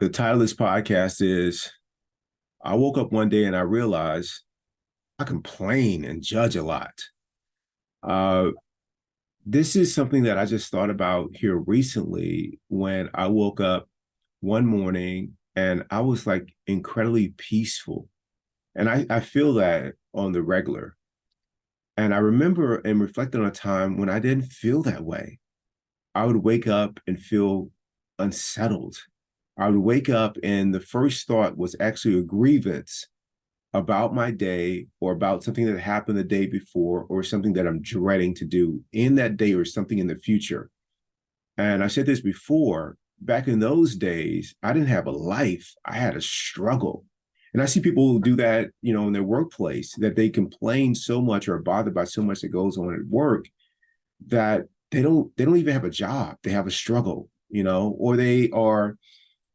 The title of this podcast is I woke up one day and I realized I complain and judge a lot. Uh, this is something that I just thought about here recently when I woke up one morning and I was like incredibly peaceful. And I feel that on the regular. And I remember and reflected on a time when I didn't feel that way. I would wake up and feel unsettled. I would wake up and the first thought was actually a grievance about my day or about something that happened the day before or something that I'm dreading to do in that day or something in the future. And I said this before, back in those days, I didn't have a life. I had a struggle. And I see people do that, in their workplace, that they complain so much or are bothered by so much that goes on at work that they don't even have a job. They have a struggle, or they are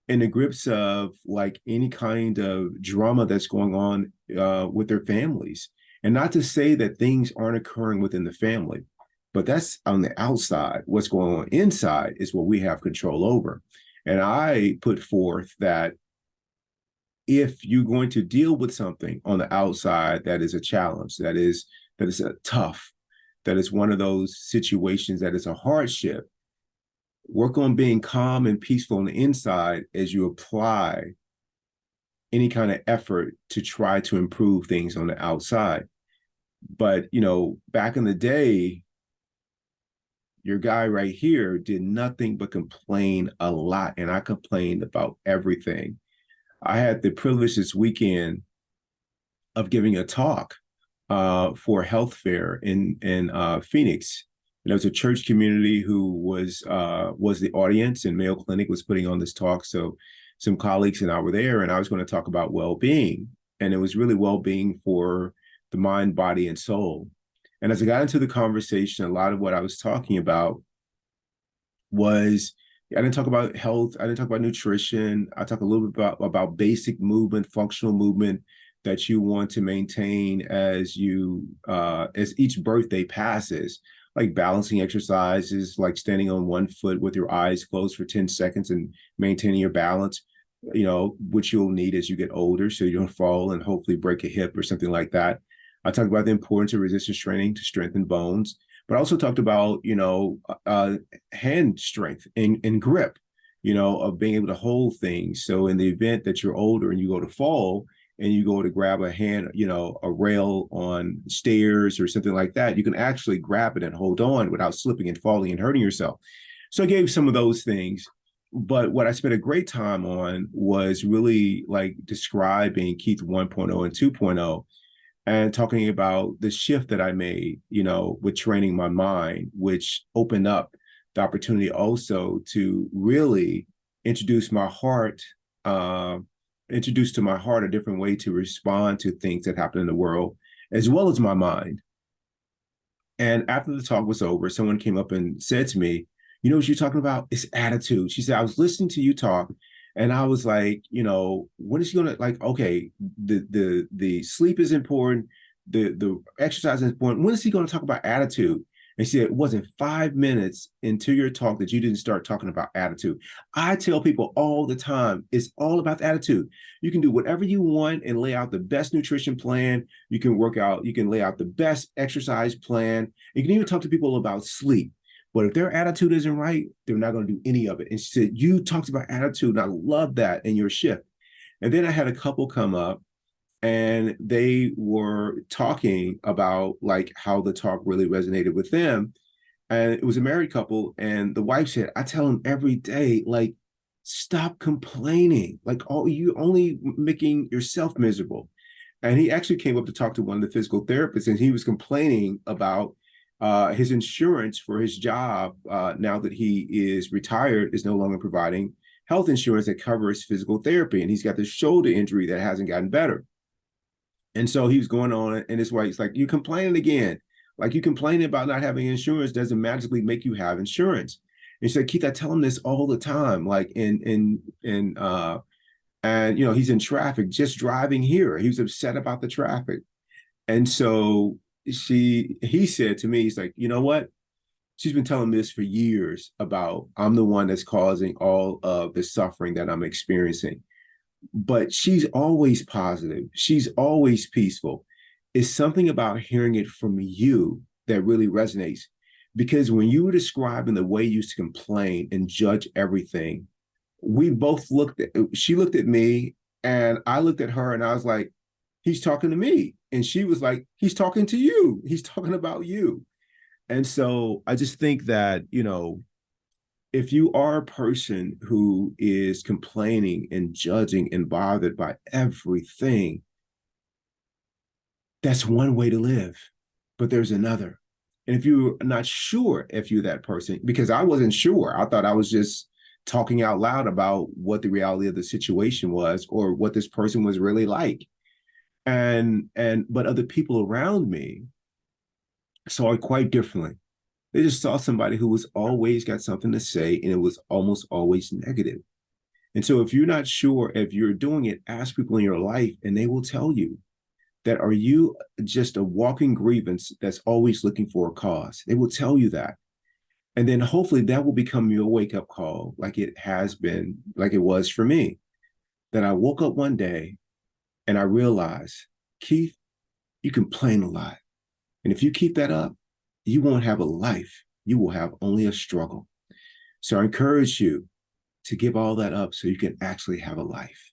in the grips of like any kind of drama that's going on with their families. And not to say that things aren't occurring within the family, but that's on the outside. What's going on inside is what we have control over. And I put forth that if you're going to deal with something on the outside that is a challenge, that is a tough, that is one of those situations that is a hardship, work on being calm and peaceful on the inside as you apply any kind of effort to try to improve things on the outside. But, back in the day, your guy right here did nothing but complain a lot. And I complained about everything. I had the privilege this weekend of giving a talk for a health fair in Phoenix. And there was a church community who was the audience, and Mayo Clinic was putting on this talk. So some colleagues and I were there, and I was going to talk about well-being, and it was really well-being for the mind, body, and soul. And as I got into the conversation, a lot of what I was talking about was I didn't talk about health, I didn't talk about nutrition. I talked a little bit about basic movement, functional movement that you want to maintain as each birthday passes, like balancing exercises, like standing on one foot with your eyes closed for 10 seconds and maintaining your balance, which you'll need as you get older so you don't fall and hopefully break a hip or something like that. I talked about the importance of resistance training to strengthen bones, but I also talked about, hand strength and grip, of being able to hold things. So in the event that you're older and you go to fall, and you go to grab a hand, a rail on stairs or something like that, you can actually grab it and hold on without slipping and falling and hurting yourself. So I gave some of those things. But what I spent a great time on was really like describing Keith 1.0 and 2.0 and talking about the shift that I made, with training my mind, which opened up the opportunity also to really introduce my heart introduced to my heart a different way to respond to things that happen in the world, as well as my mind. And after the talk was over, someone came up and said to me, "You know what you're talking about? It's attitude." She said, "I was listening to you talk, and I was like, what is he gonna like? Okay, the sleep is important, the exercise is important. When is he gonna talk about attitude?" And she said, "It wasn't 5 minutes into your talk that you didn't start talking about attitude." I tell people all the time, it's all about the attitude. You can do whatever you want and lay out the best nutrition plan. You can work out, you can lay out the best exercise plan. You can even talk to people about sleep. But if their attitude isn't right, they're not going to do any of it. And she said, "You talked about attitude, and I love that in your shift." And then I had a couple come up and they were talking about like how the talk really resonated with them. And it was a married couple, and the wife said, "I tell them every day, like, stop complaining. Like, you only making yourself miserable." And he actually came up to talk to one of the physical therapists, and he was complaining about his insurance for his job now that he is retired is no longer providing health insurance that covers physical therapy, and he's got this shoulder injury that hasn't gotten better. And so he was going on, and his wife's like, "You complaining again? Like, you complaining about not having insurance doesn't magically make you have insurance." And she said, "Keith, I tell him this all the time. Like and he's in traffic just driving here. He was upset about the traffic." And so he said to me, he's like, "You know what? she's been telling me this for years about I'm the one that's causing all of the suffering that I'm experiencing. But she's always positive. She's always peaceful. It's something about hearing it from you that really resonates. Because when you were describing the way you used to complain and judge everything, we both she looked at me and I looked at her and I was like, he's talking to me. And she was like, he's talking to you. He's talking about you. And so I just think that, if you are a person who is complaining and judging and bothered by everything, that's one way to live, but there's another. And if you're not sure if you're that person, because I wasn't sure, I thought I was just talking out loud about what the reality of the situation was or what this person was really like. But other people around me saw it quite differently. They just saw somebody who was always got something to say and it was almost always negative. And so if you're not sure if you're doing it, ask people in your life and they will tell you that are you just a walking grievance that's always looking for a cause? They will tell you that. And then hopefully that will become your wake up call, like it has been, like it was for me. That I woke up one day and I realized, Keith, you complain a lot. And if you keep that up, you won't have a life. You will have only a struggle. So I encourage you to give all that up so you can actually have a life.